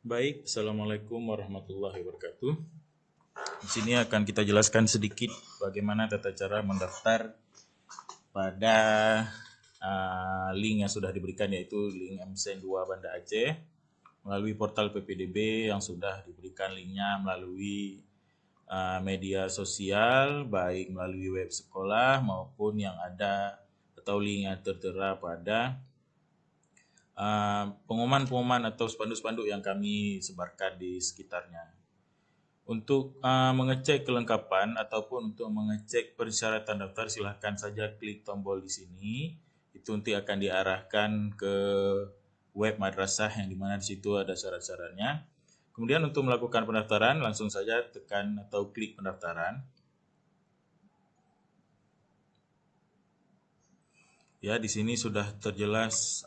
Baik, Assalamualaikum warahmatullahi wabarakatuh. Di sini akan kita jelaskan sedikit bagaimana tata cara mendaftar pada link yang sudah diberikan, yaitu link MSN 2 Banda Aceh melalui portal PPDB yang sudah diberikan linknya melalui media sosial, baik melalui web sekolah maupun yang ada atau link yang tertera pada pengumuman-pengumuman atau spanduk-spanduk yang kami sebarkan di sekitarnya. Untuk mengecek kelengkapan ataupun untuk mengecek persyaratan daftar, silahkan saja klik tombol di sini. Itu nanti akan diarahkan ke web madrasah yang dimana di situ ada syarat-syaratnya. Kemudian untuk melakukan pendaftaran, langsung saja tekan atau klik pendaftaran. Ya, di sini sudah terjelas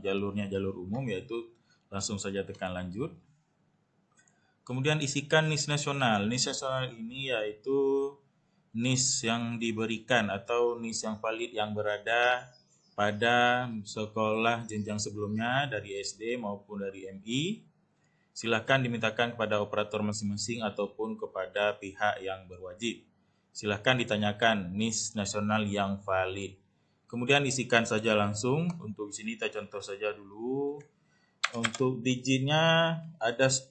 jalurnya, jalur umum, yaitu langsung saja tekan lanjut. Kemudian isikan NIS nasional. NIS nasional ini yaitu NIS yang diberikan atau NIS yang valid yang berada pada sekolah jenjang sebelumnya dari SD maupun dari MI. Silakan dimintakan kepada operator masing-masing ataupun kepada pihak yang berwajib. Silakan ditanyakan NIS nasional yang valid. Kemudian isikan saja langsung. Untuk sini kita contoh saja dulu. Untuk digitnya ada 10.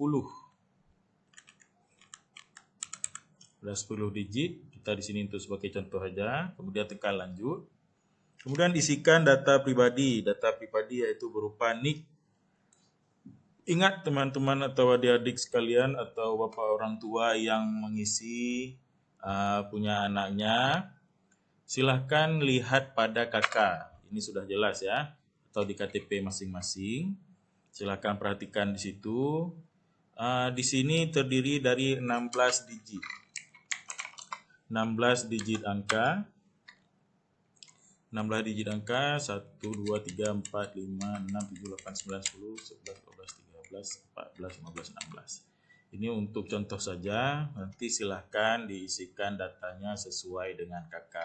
Ada 10 digit. Kita di sini untuk sebagai contoh saja. Kemudian tekan lanjut. Kemudian isikan data pribadi. Data pribadi yaitu berupa NIK. Ingat teman-teman atau adik-adik sekalian atau bapak orang tua yang mengisi punya anaknya, silahkan lihat pada KK. Ini sudah jelas ya, atau di KTP masing-masing. Silahkan perhatikan di situ. Di sini terdiri dari 16 digit. 16 digit angka. 16 digit angka 1, 2, 3, 4, 5, 6, 7, 8, 9, 10, 11, 12, 13, 14, 15, 16. Ini untuk contoh saja, nanti silahkan diisikan datanya sesuai dengan KK.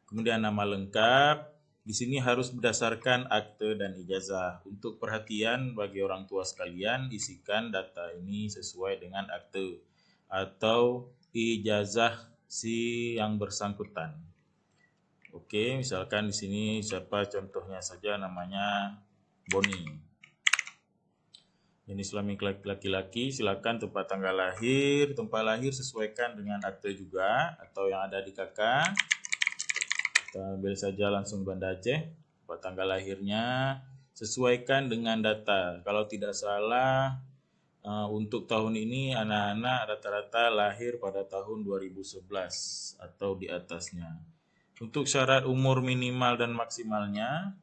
Kemudian nama lengkap, di sini harus berdasarkan akte dan ijazah. Untuk perhatian bagi orang tua sekalian, isikan data ini sesuai dengan akte atau ijazah si yang bersangkutan. Oke, misalkan di sini siapa contohnya saja, namanya Boni. Jenis kelamin laki-laki, silakan tempat tanggal lahir sesuaikan dengan akte juga atau yang ada di KK. Kita ambil saja langsung Banda Aceh. Tempat tanggal lahirnya sesuaikan dengan data. Kalau tidak salah untuk tahun ini anak-anak rata-rata lahir pada tahun 2011 atau di atasnya. Untuk syarat umur minimal dan maksimalnya,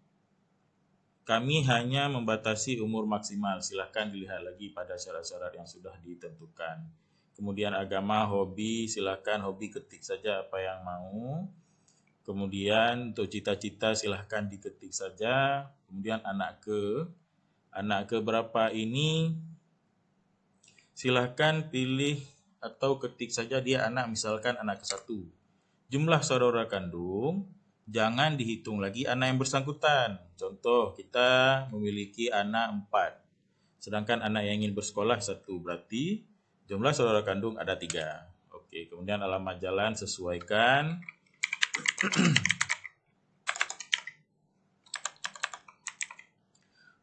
kami hanya membatasi umur maksimal. Silahkan dilihat lagi pada syarat-syarat yang sudah ditentukan. Kemudian agama, hobi, silahkan hobi ketik saja apa yang mau. Kemudian untuk cita-cita silahkan diketik saja. Kemudian anak ke berapa ini silahkan pilih atau ketik saja dia anak, misalkan anak ke-1. Jumlah saudara kandung jangan dihitung lagi anak yang bersangkutan. Contoh, kita memiliki anak 4. Sedangkan anak yang ingin bersekolah 1, berarti jumlah saudara kandung ada 3. Oke, kemudian alamat jalan sesuaikan.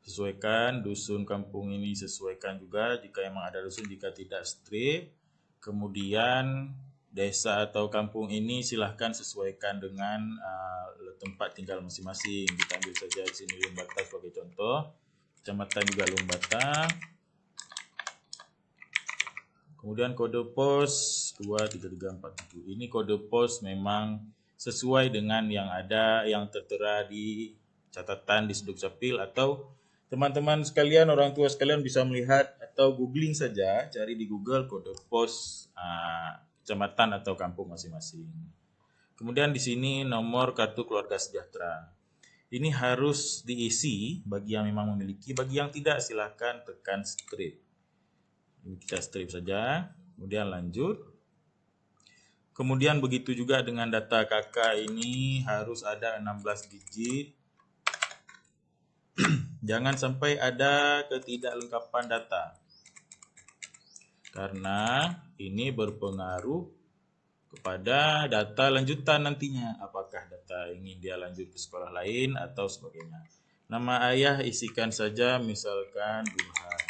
Sesuaikan dusun kampung ini, sesuaikan juga jika memang ada dusun, jika tidak strip. Kemudian desa atau kampung ini silahkan sesuaikan dengan tempat tinggal masing-masing. Kita ambil saja di sini Lumbata sebagai contoh. Kecamatan juga Lumbata. Kemudian kode pos 23347. Ini kode pos memang sesuai dengan yang ada, yang tertera di catatan di Sdukcapil, atau teman-teman sekalian, orang tua sekalian bisa melihat atau googling saja, cari di Google kode pos kecamatan atau kampung masing-masing. Kemudian di sini nomor kartu keluarga sejahtera. Ini harus diisi bagi yang memang memiliki, bagi yang tidak silahkan tekan strip. Ini kita strip saja, kemudian lanjut. Kemudian begitu juga dengan data KK ini harus ada 16 digit. Jangan sampai ada ketidaklengkapan data. karena ini berpengaruh kepada data lanjutan nantinya. Apakah data ingin dia lanjut ke sekolah lain atau sebagainya. Nama ayah isikan saja misalkan Burhan.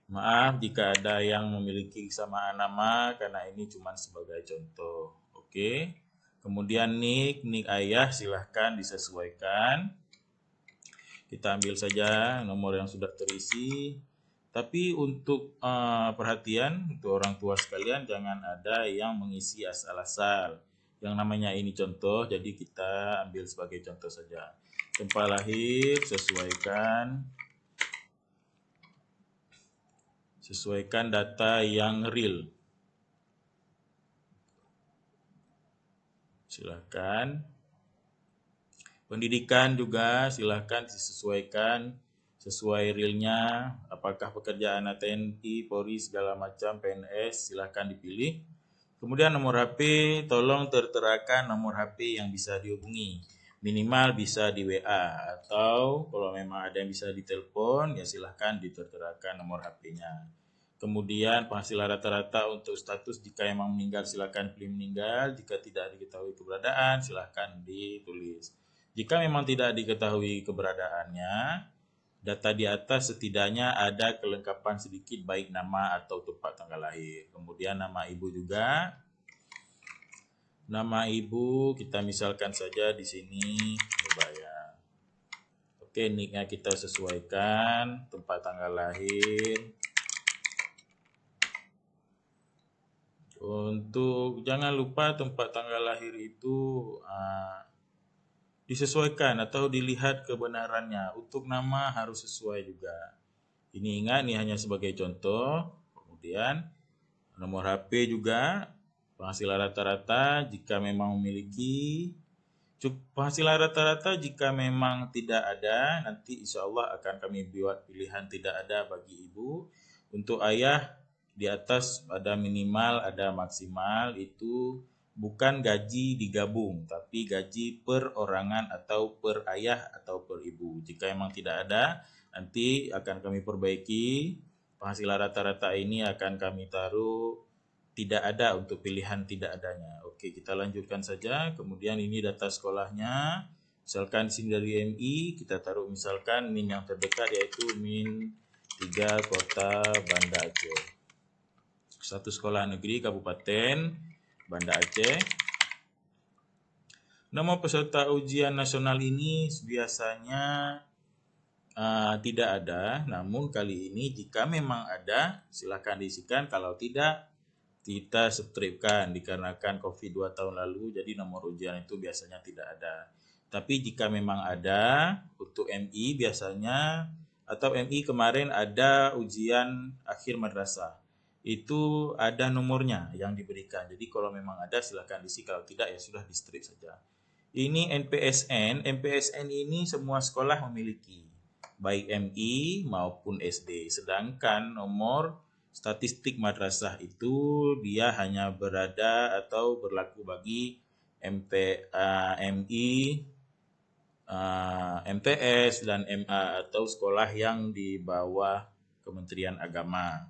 Maaf jika ada yang memiliki kesamaan nama karena ini cuma sebagai contoh. Oke. Kemudian nick ayah silahkan disesuaikan. Kita ambil saja nomor yang sudah terisi. Tapi untuk perhatian untuk orang tua sekalian, jangan ada yang mengisi asal-asal. Yang namanya ini contoh, jadi kita ambil sebagai contoh saja. Tempat lahir sesuaikan data yang real. Silakan. Pendidikan juga silakan disesuaikan sesuai realnya. Apakah pekerjaan TNI, Polri, segala macam, PNS, silakan dipilih. Kemudian nomor HP, tolong terterakan nomor HP yang bisa dihubungi. Minimal bisa di WA atau kalau memang ada yang bisa ditelepon, ya silahkan diterterakan nomor HP-nya. Kemudian penghasilan rata-rata untuk status jika memang meninggal silakan pilih meninggal, jika tidak diketahui keberadaan silahkan ditulis. Jika memang tidak diketahui keberadaannya, data di atas setidaknya ada kelengkapan sedikit baik nama atau tempat tanggal lahir. Kemudian nama ibu juga. Nama ibu kita misalkan saja di sini Nubaya. Oke, nicknya kita sesuaikan, tempat tanggal lahir. Untuk jangan lupa tempat tanggal lahir itu disesuaikan atau dilihat kebenarannya. Untuk nama harus sesuai juga. Ini ingat, ini hanya sebagai contoh. Kemudian nomor HP juga, penghasilan rata-rata jika memang memiliki. Penghasilan rata-rata jika memang tidak ada, nanti insya Allah akan kami buat pilihan tidak ada bagi ibu. Untuk ayah, di atas ada minimal, ada maksimal, itu bukan gaji digabung, tapi gaji per orangan atau per ayah atau per ibu. Jika memang tidak ada, nanti akan kami perbaiki. Penghasilan rata-rata ini akan kami taruh tidak ada untuk pilihan tidak adanya. Oke, kita lanjutkan saja. Kemudian ini data sekolahnya. Misalkan di sini dari MI, kita taruh misalkan min yang terdekat yaitu min 3 Kota Banda Aceh. Satu sekolah negeri Kabupaten Banda Aceh. Nama peserta ujian nasional ini biasanya tidak ada, namun kali ini jika memang ada, silakan diisikan. Kalau tidak, kita subtripkan dikarenakan COVID 2 tahun lalu, jadi nomor ujian itu biasanya tidak ada. Tapi jika memang ada, untuk MI biasanya, atau MI kemarin ada ujian akhir madrasah, itu ada nomornya yang diberikan. Jadi kalau memang ada silakan diisi, kalau tidak ya sudah di strip saja. Ini NPSN ini semua sekolah memiliki, baik MI maupun SD. Sedangkan nomor statistik madrasah itu dia hanya berada atau berlaku bagi MI, MTS, dan MA atau sekolah yang di bawah Kementerian Agama.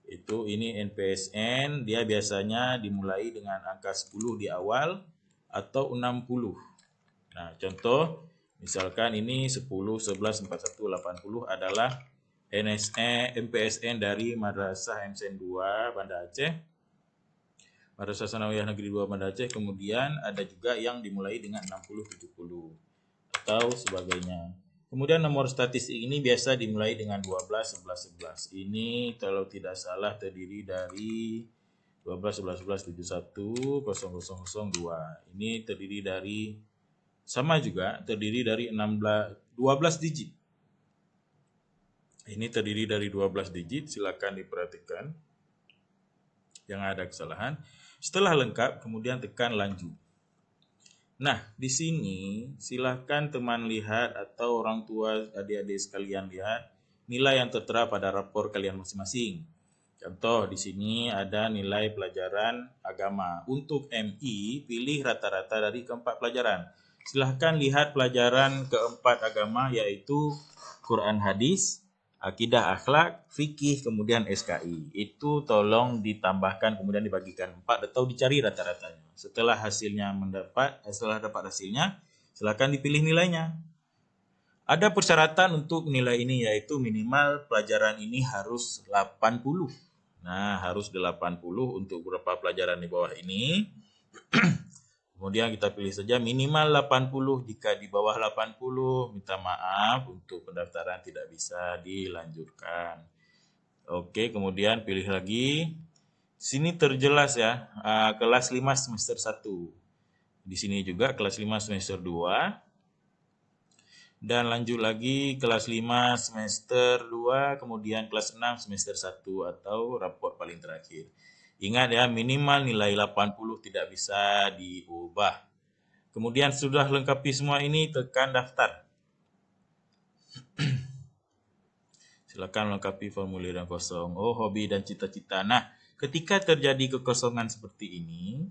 Ini NPSN, dia biasanya dimulai dengan angka 10 di awal atau 60. Nah, contoh misalkan ini 10, 11, 41, 80 adalah MPSN dari Madrasah MSN 2 Banda Aceh, Madrasah Sanawiyah Negeri 2 Banda Aceh. Kemudian ada juga yang dimulai dengan 60, 70 atau sebagainya. Kemudian nomor statistik ini biasa dimulai dengan 12, 11, 11. Ini kalau tidak salah terdiri dari 12, 11, 11, 71, 0002. Ini terdiri dari sama juga terdiri dari 12 digit. Ini terdiri dari 12 digit, silakan diperhatikan. Jangan ada kesalahan. Setelah lengkap, kemudian tekan lanjut. Nah, di sini silakan teman lihat atau orang tua adik-adik sekalian lihat nilai yang tertera pada rapor kalian masing-masing. Contoh, di sini ada nilai pelajaran agama. Untuk MI, pilih rata-rata dari keempat pelajaran. Silahkan lihat pelajaran keempat agama yaitu Quran Hadis, Akidah, akhlak, fikih, kemudian SKI. Itu tolong ditambahkan kemudian dibagikan 4 atau dicari rata-ratanya. Setelah dapat hasilnya, silakan dipilih nilainya. Ada persyaratan untuk nilai ini, yaitu minimal pelajaran ini harus 80. Nah, harus 80 untuk beberapa pelajaran di bawah ini. Kemudian kita pilih saja minimal 80. Jika di bawah 80, minta maaf untuk pendaftaran tidak bisa dilanjutkan. Oke, kemudian pilih lagi. Sini terjelas ya, kelas 5 semester 1. Di sini juga kelas 5 semester 2. Dan lanjut lagi kelas 5 semester 2, kemudian kelas 6 semester 1 atau raport paling terakhir. Ingat ya, minimal nilai 80 tidak bisa diubah. Kemudian sudah lengkapi semua ini, tekan daftar. Silakan lengkapi formulir yang kosong. Oh, hobi dan cita-cita. Nah, ketika terjadi kekosongan seperti ini,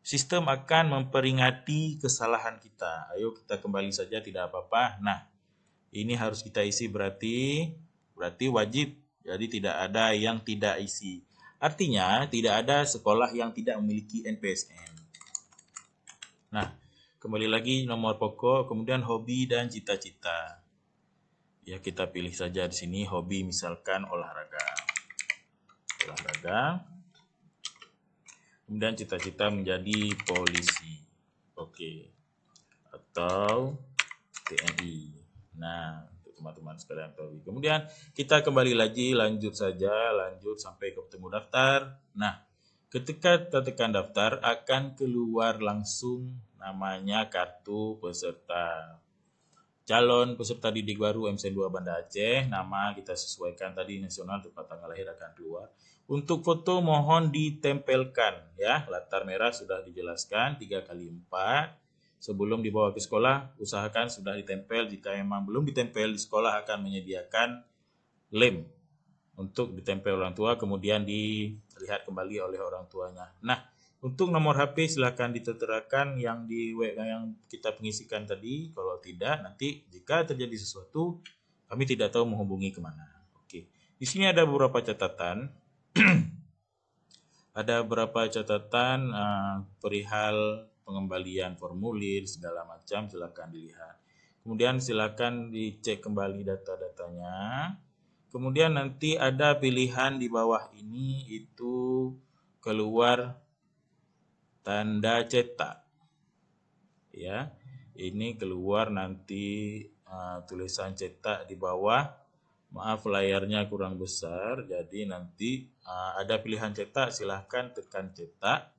sistem akan memperingati kesalahan kita. Ayo kita kembali saja, tidak apa-apa. Nah, ini harus kita isi berarti wajib. Jadi tidak ada yang tidak isi. Artinya tidak ada sekolah yang tidak memiliki NPSN. Nah, kembali lagi nomor pokok, kemudian hobi dan cita-cita. Ya, kita pilih saja di sini hobi, misalkan olahraga. Kemudian cita-cita menjadi polisi. Oke. Atau TNI. Nah, untuk teman-teman sekalian tahu. Kemudian kita kembali lagi, lanjut sampai ketemu daftar. Nah, ketika kita tekan daftar akan keluar langsung namanya kartu peserta. Calon peserta didik baru MCN 2 Banda Aceh, nama kita sesuaikan tadi nasional, tempat tanggal lahir akan keluar. Untuk foto mohon ditempelkan ya, latar merah sudah dijelaskan 3x4. Sebelum dibawa ke sekolah, usahakan sudah ditempel. Jika memang belum ditempel, di sekolah akan menyediakan lem untuk ditempel orang tua, kemudian dilihat kembali oleh orang tuanya. Nah, untuk nomor HP silakan diterterakan yang kita pengisikan tadi. Kalau tidak, nanti jika terjadi sesuatu, kami tidak tahu menghubungi kemana. Oke, di sini ada beberapa catatan. Ada beberapa catatan perihal pengembalian formulir segala macam, silakan dilihat. Kemudian silakan dicek kembali data-datanya. Kemudian nanti ada pilihan di bawah ini itu keluar tanda cetak. Ya, ini keluar nanti tulisan cetak di bawah. Maaf layarnya kurang besar, jadi nanti ada pilihan cetak, silahkan tekan cetak.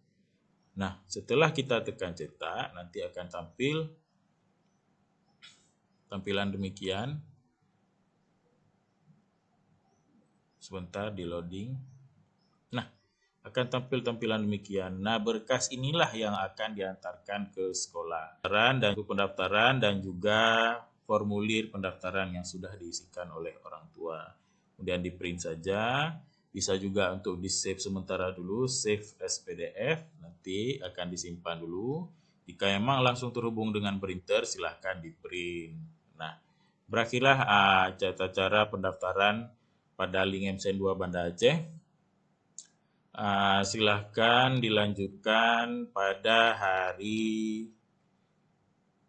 Nah, setelah kita tekan cetak, nanti akan tampil tampilan demikian. Sebentar di loading. Nah, akan tampil tampilan demikian. Nah, berkas inilah yang akan diantarkan ke sekolah. Pendaftaran dan juga formulir pendaftaran yang sudah diisikan oleh orang tua. Kemudian di print saja. Bisa juga untuk di save sementara dulu, save as PDF, nanti akan disimpan dulu. Jika memang langsung terhubung dengan printer, silahkan di print. Nah, berakhirlah cara pendaftaran pada link MCN 2 Banda Aceh. Silahkan dilanjutkan pada hari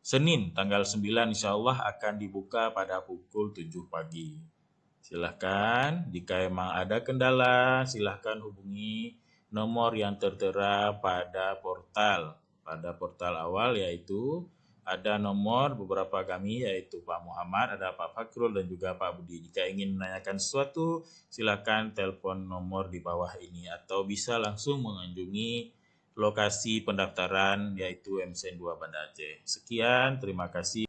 Senin tanggal 9, insya Allah akan dibuka pada pukul 7 pagi. Silahkan, jika memang ada kendala, silahkan hubungi nomor yang tertera pada portal awal, yaitu ada nomor beberapa kami, yaitu Pak Muhammad, ada Pak Fakrul, dan juga Pak Budi. Jika ingin menanyakan sesuatu, silahkan telepon nomor di bawah ini, atau bisa langsung mengunjungi lokasi pendaftaran, yaitu MCN 2 Banda Aceh. Sekian, terima kasih.